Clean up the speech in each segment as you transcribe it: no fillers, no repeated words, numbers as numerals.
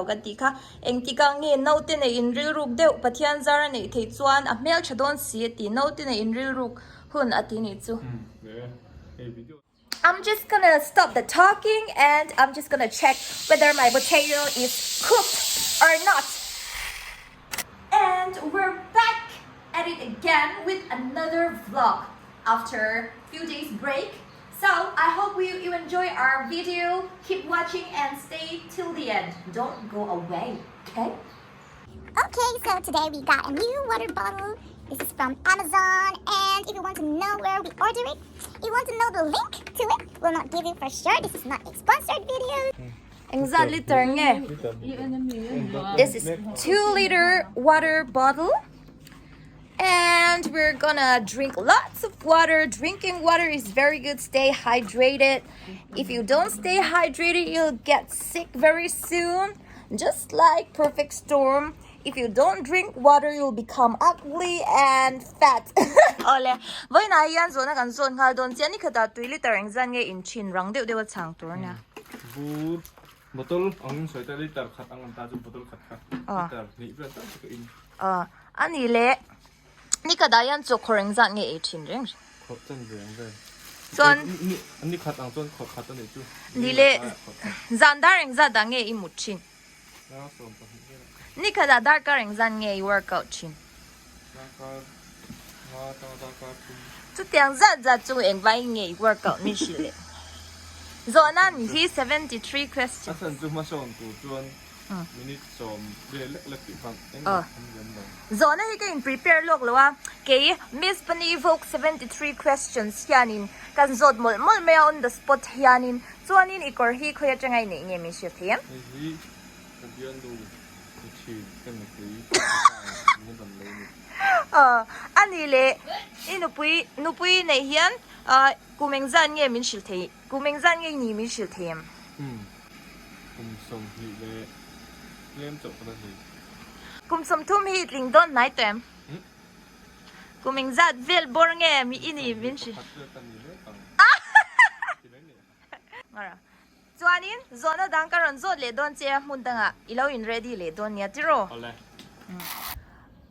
กันตีค่ะเองตีกังเงินNAUTEในอินริลรุกเดวปะเทียนจาระในเทจวนเมลชดอนสีตีNAUTEในอินริลรุกหุ่นอตินิจู I'm just gonna stop the talking and I'm just gonna check whether my potato is cooked or not. And we're back at it again with another vlog after a few days break. So I hope you enjoy our video. Keep watching and stay till the end. Don't go away, okay? Okay, so today we got a new water bottle. This is from Amazon, and if you want to know where we order it, if you want to know the link to it, we'll not give you for sure. This is not a sponsored video. This is 2-liter water bottle. And we're gonna drink lots of water. Drinking water is very good. Stay hydrated. If you don't stay hydrated, you'll get sick very soon. Just like Perfect Storm. If you don't drink water, you'll become ugly and fat. Ole, voi na yan zo na kan zon khal don chian ni khata 2-liter eng zan nge in chin rang deu deu chang tur na. Bu botol ang soi ta liter khat ang ta ju botol khat khat. Liter ni bra ta ko in. Ani le ni kada yan zo khoreng zan nge e chin reng. Kho chan reng ve. Zon ni khat ang zon kho khat ta ni chu. Ni le zan da reng za da nge i mu chin. Na som ta ni. Ni kada dar ka reng zan nge i workout chin. Na ka ma ta ka Chu tiang za chu eng vai nge i workout ni shi le. Zona ni hi 73 questions. asan chu ma som tu chuan minute som le le ti phang eng Zona hi ka in prepare lok lawa ke Missbunny Vogue 73 questions hianin kan zot mol me on the spot hianin chuanin ikor hi khoya changai ne nge mi she thiam hi ka bian du chi tem ni ni ban le ni ani le inupui nei hian kumeng zan nge min shil thei kumeng zan nge ni min shil thiam som hi le lem chok pa hi kum som thum hi tling don nai tem kumeng zat vel bor nge mi ini min shil ngara chuanin zona dang karon zot le don che mun danga ilo in ready le don nia tiro ole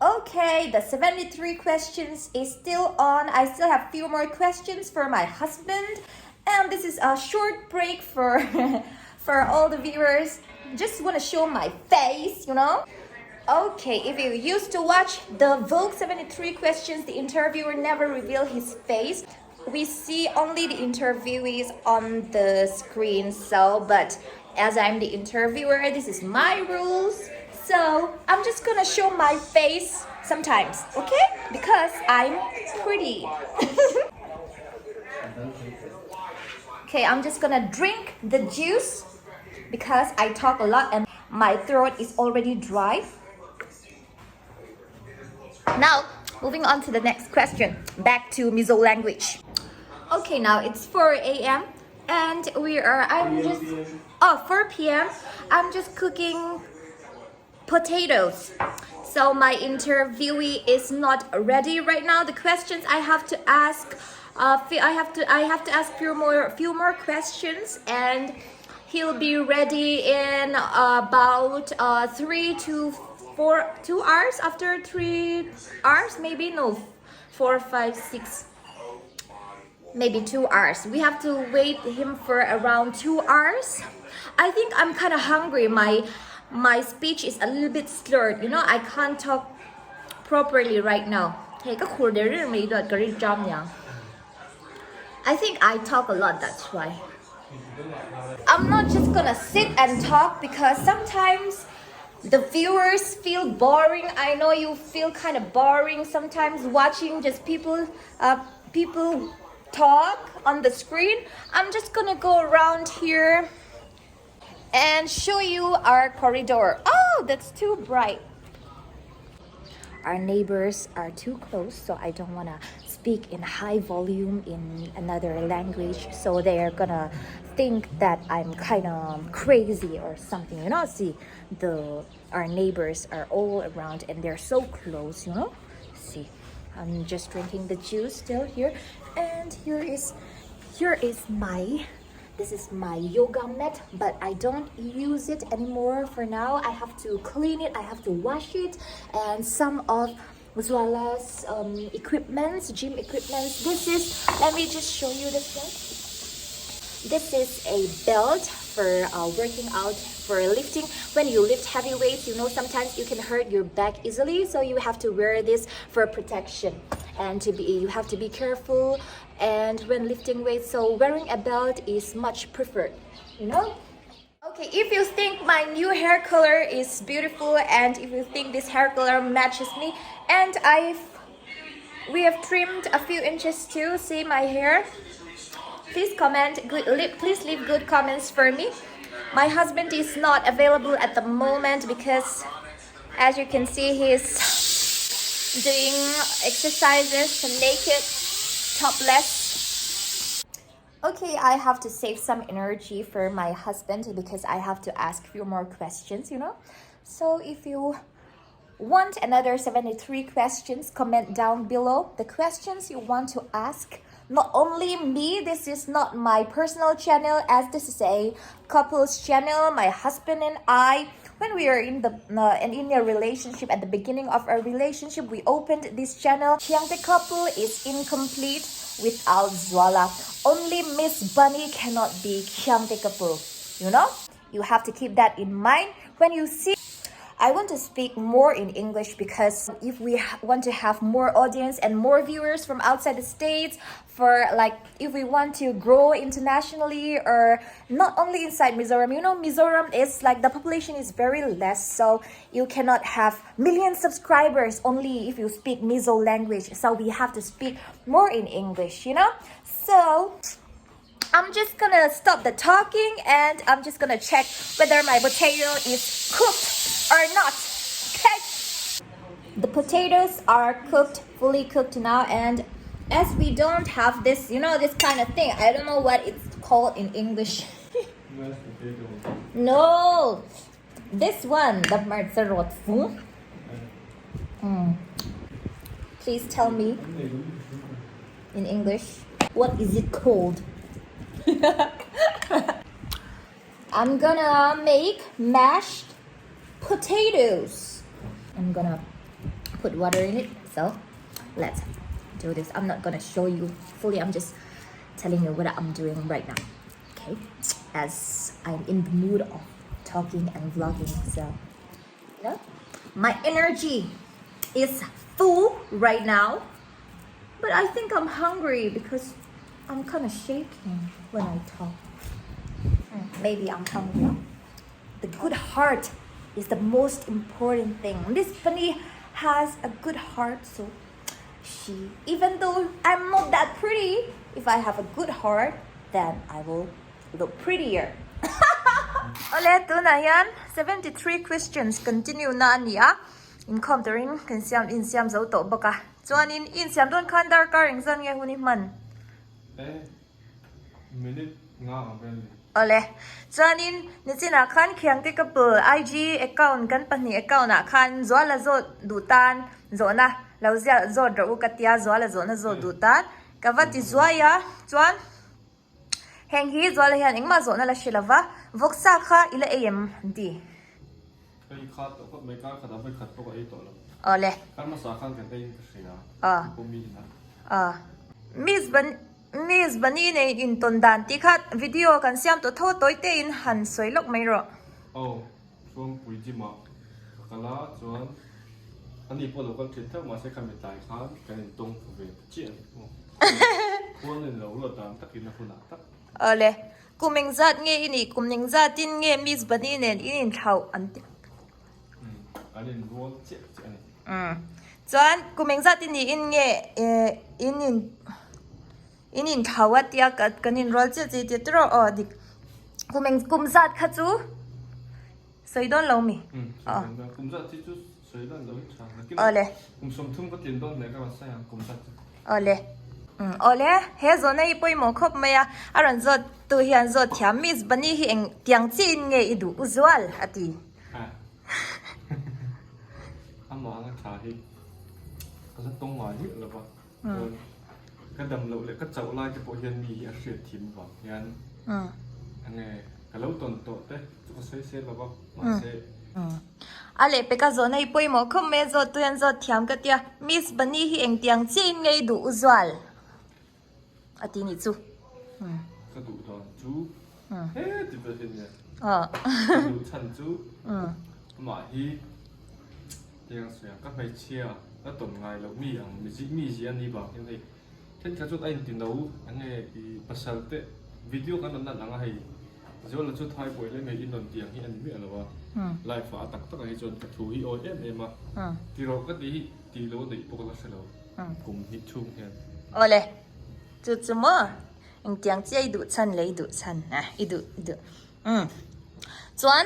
Okay, the 73 questions is still on. I still have a few more questions for my husband. And this is a short break for for all the viewers. Just want to show my face, you know? Okay, if you used to watch the Vogue 73 questions, the interviewer never revealed his face. We see only the interviewees on the screen. But as I'm the interviewer, this is my rules. So I'm just gonna show my face sometimes, okay? Because I'm pretty. Okay, I'm just gonna drink the juice because I talk a lot and my throat is already dry. Now, moving on to the next question. Back to Mizo language. Okay, now it's 4 a.m. and 4 p.m. I'm just cooking potatoes. So my interviewee is not ready right now. The questions I have to ask, I have to ask few more questions, and he'll be ready in about 2 hours. After 3 hours, maybe no, 4, 5, 6. Maybe 2 hours. We have to wait him for around 2 hours. I think I'm kind of hungry. My speech is a little bit slurred. You know, I can't talk properly right now. I think I talk a lot, that's why. I'm not just gonna sit and talk because sometimes the viewers feel boring. I know you feel kind of boring sometimes watching just people talk on the screen. I'm just gonna go around here and show you our corridor. Oh, that's too bright. Our neighbors are too close, so I don't want to speak in high volume in another language, so they're gonna think that I'm kind of crazy or something, you know. See, our neighbors are all around and they're so close, you know. See, I'm just drinking the juice still here, and here is my This is my yoga mat, but I don't use it anymore for now. I have to clean it, I have to wash it, and some of ZUALA's equipments, gym equipments. This is, let me just show you this one. This is a belt for working out, for lifting. When you lift heavy weights, you know, sometimes you can hurt your back easily, so you have to wear this for protection. And you have to be careful and when lifting weights, so wearing a belt is much preferred, you know. Okay, if you think my new hair color is beautiful and if you think this hair color matches me, and we have trimmed a few inches too, see my hair, please please leave good comments for me. My husband is not available at the moment because, as you can see, he's doing exercises naked, topless. Okay, I have to save some energy for my husband because I have to ask a few more questions, you know. So if you want another 73 questions, comment down below the questions you want to ask. Not only me, this is not my personal channel, as this is a couple's channel, my husband and I. When we are in a relationship, at the beginning of our relationship, we opened this channel. Khiangte couple is incomplete without ZUALA. Only Missbunny cannot be Khiangte couple. You know? You have to keep that in mind when you see. I want to speak more in English because if we want to have more audience and more viewers from outside the States, for like if we want to grow internationally or not only inside Mizoram, you know, Mizoram is like the population is very less, so you cannot have million subscribers only if you speak Mizo language, so we have to speak more in English, you know. So I'm just gonna stop the talking and I'm just gonna check whether my potato is cooked or not. Okay. The potatoes are cooked, fully cooked now, and as we don't have this, you know, this kind of thing, I don't know what it's called in English. No, this one, the martzerot fu. Please tell me in English, what is it called? I'm gonna make mashed potatoes. I'm gonna put water in it, so let's do this. I'm not gonna show you fully, I'm just telling you what I'm doing right now, okay, as I'm in the mood of talking and vlogging. So you know, my energy is full right now, but I think I'm hungry because I'm kind of shaking when I talk. Maybe I'm hungry. The good heart is the most important thing. Missbunny has a good heart, so she, even though I'm not that pretty, if I have a good heart, then I will look prettier. Ole, tu na yan. 73 questions. Continue na niya. In commentary, kan siam zo to baka. Chuanin in siam don khan dar ka ring zan nge huni man. Minute nga ben. Ole, chuanin ni china khan Khiangte couple IG account kan pani account na khan ZUALA zo dutan zo na lauzia zo ro katia ZUALA zo na zo dutan kawati zuaya chuan heng hi ZUALA hian engma zo na la shilava voksa kha ila am di Kai khat ko mai ka khada bai khat ko ai to lo. Ole Kan ma sa khan kan dai sina. Ko mi na. Missbunny ne in tondan ti khat video kan siam to tho toite in han soilok mai ro. Oh, chuang pui ji ma. Kala chuan ani po lo kan thit thak ma se kan mi tai khan kan in tong ve chien. Ko ne lo lo dan takin na khuna tak. Ole kumeng zat nge ini kumeng zat tin nge Missbunny ne in thau anti. Ani ro che ani. Chuan kumeng zat tin in nge in thawat ya kanin rol che che tro o dik kum zat kha chu soi don lo mi Kum zat ti chu soi don lo cha. Ole Kum som thum ko tin don ne ka ma sa yang kum zat. Ole Ole he zo nei poi mo khop maya aran zo tu hian zo thiam Missbunny hi eng tiang chin nge idu usual ati Amma nga tha hi ka sa tong ma hi lo ba. Ka dam lo le ka chau lai ke po hian mi a hriat thim ba hian อันนี้ก็แล้วต้นโตเต้จุกเสียเสียแล้วก็มาเสียale pe ka zona i poi mo khom me zo tuan zo thiam ka tia Missbunny hi eng tiang chin ngei du uzual ati ni chu ก็ดูตอนจูเฮ้ติดประเด็นเนี่ย ดูฉันจูหมาฮีเตียงเสียงก็ไปเชียร์แล้วต้นไงเรามีอย่างมีสิอันนี้บอกยังไงเช่นการจุดไอ้ตินเราอันนี้ภาษาเตะวิดีโอกันนั้นหลังให้จะว่าเราจุดท้ายป่วยเลยไม่อินโดนเตียงที่อันนี้อะไรวะไลฟ์ฟ้าตักตั้งให้จนกระทูฮีโอเอ็มเอ็มอ่ะที่เราก็ตีเราได้ปกติเรากลุ่มฮิตชุ่มแทนโอเลยจุดจุดมั้งเองเตียงเจ้าดูฉันเลยดูฉันนะดูจวน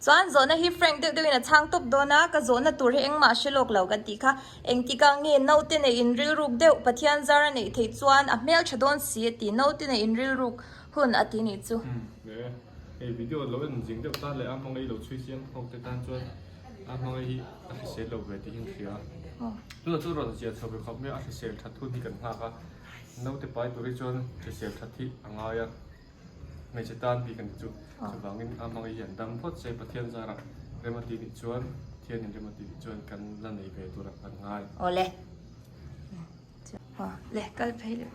จวนโซนที่แฟรงค์เดี๋ยวนะช่างตบโดนะก็โซนตัวเองมาเชลกเหล่ากันตีค่ะเองที่กังเงินNAUTEในอินริลรูกเดี๋ยวปะเทียนจาร์ในที่จวนอ่ะเมลชดอนเสียตีNAUTEในอินริลรูกหุ่นอาทินี้จูเนี่ยไอ้วิดีโอเราเป็นจริงเดี๋ยวตาเลยอ่ะมองไอ้เราช่วยเสียงหกแต่ตาจวนอ่ะมองไอ้อาทิเซลเราเวทียังเสียตัวจุดเราจะเสียชาวบ้านเขาไม่อาทิเซลทัดทุนที่กันมากอ่ะNAUTEไปตัวที่จวนจะเสียทัดที่อ่างไงไม่ใช่ตานปีกันจุดสว่างนี้อ่ะมองไอ้ยันดำพอดเซปะเทียนจาระเรมาตีนิจวนเทียนเรมาตีนิจวนกันนั่นในเวตัวรักกันง่ายโอเลยเลยก็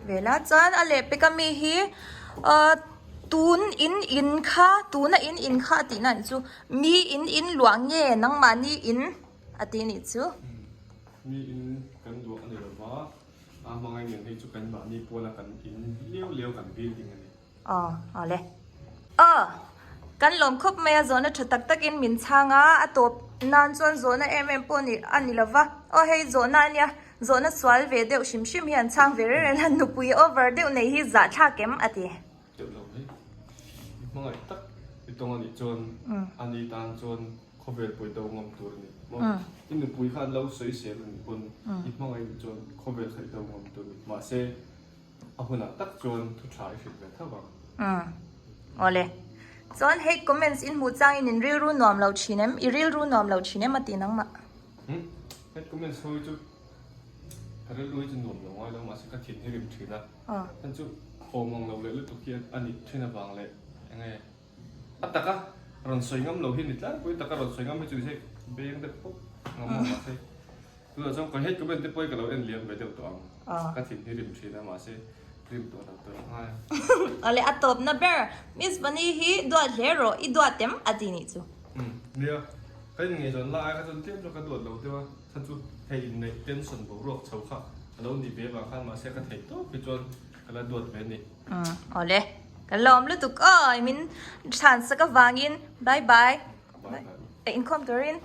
เวลาจานอะไรไปก็มีฮีตูนอินค่ะตูนอินค่ะตีนั่นจูมีอินหลวงเย่นังมานี่อินอาทินี้จูมีอินกันหลวงอันนี้หรอวะอ่ะมองไอ้เนี่ยให้จุกันมานี่ปวดละกันอินเลี้ยวกันบิลดิ้งอันนี้เอาเลยกันลมคบเมียโซนชุดตักอินมินช่างอ่ะตัวนั่นส่วนโซนปนนี่อันนี้ละวะเฮ้ยโซนนั่นเนี่ยโซนสวลเวเดียวชิมเห็นช่างเวรเลยนั่นนุปุยโอเวอร์เดียวในที่จ่าชาเก็มอาทิเดี๋ยวเราเฮ้ยมองไอ้ตักไอ้ตรงอันนี้จนอันนี้ตานจนเขาเวรปุยตัวงอมตัวนี่มองอินนุปุยขันเราสวยเสียเลยคนอีกมองไอ้จนเขาเวรใส่ตัวงอมตัวนี่มาเซ่เอาคนน่ะตักจนทุกชายสิเลยเท่ากันเอาเลยจนให้คอมเมนต์อินมูจังอินรีรู้นอมเราชินเอ็มรีรู้นอมเราชินเอ็มมาตีนังมาให้คอมเมนต์ช่วยจุดถ้ารู้จะหนุนลงไว้แล้วมาสักทีนี่ริมถือนะท่านจุดโฮมองเราเลยหรือตัวเกียร์อันนี้ที่น่าฟังเลยยังไงอัตตะกะรอนสวยงามเราเห็นนิดละปุ้ยตะกะรอนสวยงามไม่จุดใช่เบี้ยงเด็กปุ๊บงามมาใช่ตัวจงก็ให้คอมเมนต์ที่ปุ้ยกับเราเอ็นเลี้ยงไปเดียวตัวกระถิ่นนี่ริมถือนะมาใช่ริมตัวเราตัวง่ายอะไรอัตบนะเบอร์Missbunnyฮีดวดเฮโร่อีดวดเต็มอาทินี้จูเนี่ยก็ยังไงจนไล่ก็จนเทียบจนกระโดดเราด้วยว่าท่านจุดให้ในเต้นส่วนบุรุษชาวข้าแล้วนี่เบี้ยบางขั้นมาเสียกระเทยโตไปจนกระโดดไปนี่เอาเลยกันล้อมแล้วตุกมินฉันสักวางอินบายบายอินคอมตูริน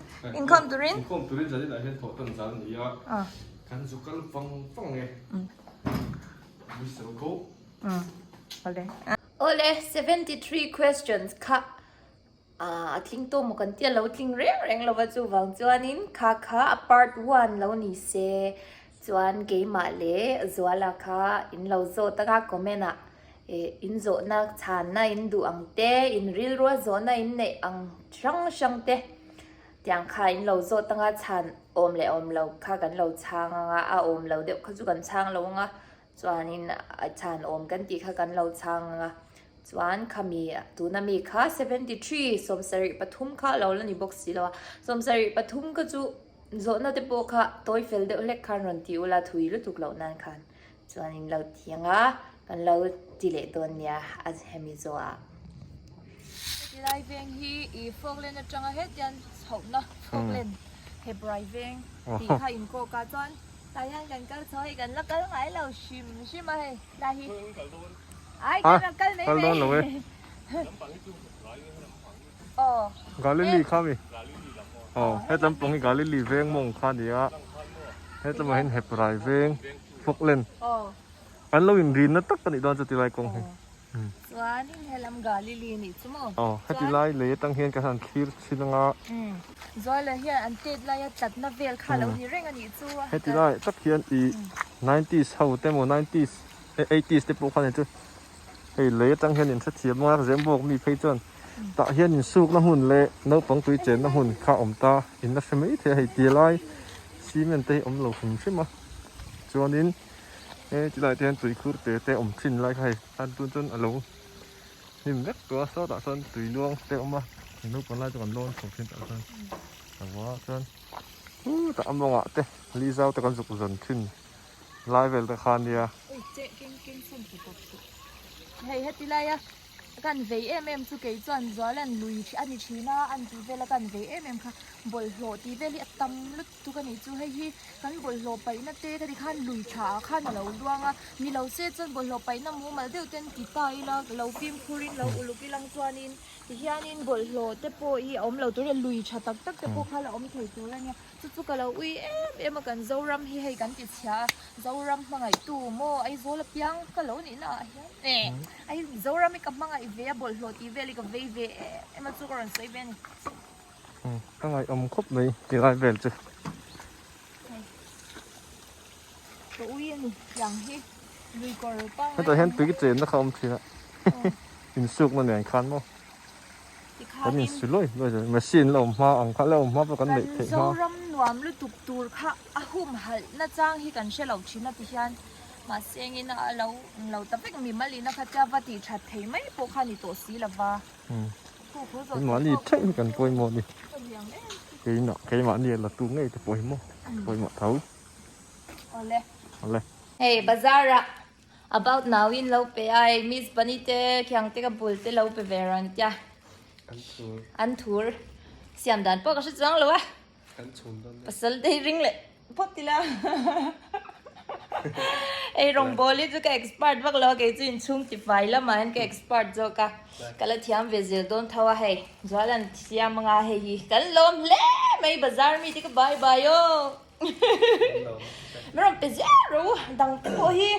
จะได้เห็นถอดต้นจานนี่อ่ะกันสุกันฟังไงมิสโก้เอาเลย73 questions ค่ะทิ้งตัวมันกันเตี้ยเราทิ้งเร่งเราว่าจู่วังจวนนินค่ะpart 1เรานี่เสจวนเกมมาเลยZUALAค่ะอินเราโจตะกะคอมเมนต์อินโจนักชานนะอินดูอังเตอินรีลรัวโจนะอินในอังช่างเตอย่างค่ะอินเราโจตะกะชานอมเราค่ะกันเราช่างอมเราเดี๋ยวเขาจู่กันช่างเราจวนนินชานอมกันตีค่ะกันเราช่างจวนค่ะมีตัวนั้นมีค่ะ73สมศรีปทุมค่ะเราแล้วนี่บอกสิแล้วสมศรีปทุมก็จู่โซนนั้นที่พวกเขาตัวเฟลเดอร์เล็กคันรันที่อุลาทุยลุตุกเหล่านั้นคันจวนนี้เราเที่ยงกันเราจิเลตัวเนี้ยอาจจะมีตัวที่ไลฟ์เองฮีอีฟอกเลนจังเฮ็ดยันสองนะฟอกเลนเฮบไรเองที่ข้าอินโกกาจอนตายยังกันก็ซอยกันแล้วก็ต้องให้เราชิมมาให้ได้ฮีไอ้กันกันนี่เลยกาลิลีข้ามีให้จำปงกาลิลีเวงมงข้าดีอ่ะให้จำมาเห็นเห็บไรเวงฟกเล่นอันเราอินรีนนั่นตักกันอีกตอนจะตีไรกงส่วนนี้ให้ลำกาลิลีนี่ชั่วโมงให้ตีไรเลยตั้งเห็นกันทันคีร์ชิลงะZUALAเฮียอันเต็ดไรตัดนับเวลค่ะเราดีเร่งอันนี้ชัวให้ตีไรตักเห็นอี 90s เฮาเต็ม90s 80s เต็มพวกเขาเนี่ยจุให้เลยตั้งเห็นอินเสถียรมากเสียงบวกมีเพย์จนตาเฮียนสุกน้ำหุ่นเละน้ำปังตุยเจนน้ำหุ่นข้าอมตาอินนักเสมัยเทให้ตีไล่ซีเมนเตอมเหลวหุ่นใช่ไหมจวนนี้จีไล่เทียนตุยคูดเตะอมชินไล่ใครอันตุนจนอารมณ์ nhìn rất tua số tạo sơn tùy luôn teo mà lúc còn lại cho còn luôn không xin tạo sơn đó sơn tạo mong ạ thế lý do ta còn dục dần thìn lại về ta khan đi à chế kinh xong thì tập hay hết đi lại àกันเวเอ็มสุเกยจวนจอลันลุยที่อันนี้ชีน่าอันที่เวลากันเวเอ็มค่ะบอลโหลที่เวลีตั้มลุทุกันนี้จูให้ฮีกันบอลโหลไปนั่นเต้ที่ขันลุยช้าขันเราดวงอ่ะมีเราเสียจนบอลโหลไปน้ำมูมาเดี๋ยวเต้นกีตาร์ละเราฟิล์มคูรินเราอุลุกิลังจวนินที่ฮีนินบอลโหลเตโปอีอมเราตัวเรียนลุยช้าตักเตโปค่ะเราอมถอยตัวแล้วเนี่ยจุกๆเราอุ้ยเอ็มกันเจ้ารำให้กันติดช้าเจ้ารำมาไงตู้โมไอโซลเปียงก็เรานี่นะไอเจ้ารำไม่กับมาไงเวียบอลโหลที่เวลีกับเวเอ็มจุกรันใส่เวนี่ตั้งไงครบเลยที่lại về chứ ตัวอุ้ยนี่อย่างที่ลุยก่อนหรือเปล่า ให้ตัวเห็นปีกเจนนะเขาทีละอินสุกมันเหมือนคันมั้งแต่อินสุดเลยเลยมาชินเรามาอังคันเรามาประกันเด็กเถอะ เจ้ารำนวมลุตุกตูร์ค่ะอาหุ่มหัลน่าจ้างให้กันเชลเราชินนะที่ยันมาเสียงอินะเราแต่เป็นมีมาลีนะคะจ้าวัติชัดเทไม่โปคันนี่ตัวสีละว่าหมานี่ใช่กันปวยหมดดิcái nọ cái mã này là tu ngay từ bồi mỏ thấu ole Hey Bazara about now in low pe ai Missbunny te Khiangte ka bul te low pe veran tia an tour siam dan po ka shi chang lo a pasal dei ring le pot tila ei rong boli chu ka expert bak lo ke chin chung ti fai la man ka expert zo ka kala thiam vezil don thawa hey zwalan siam nga hey hi kan lom le mai bazar mi ti ka bye bye yo meron pe zero dang te po hi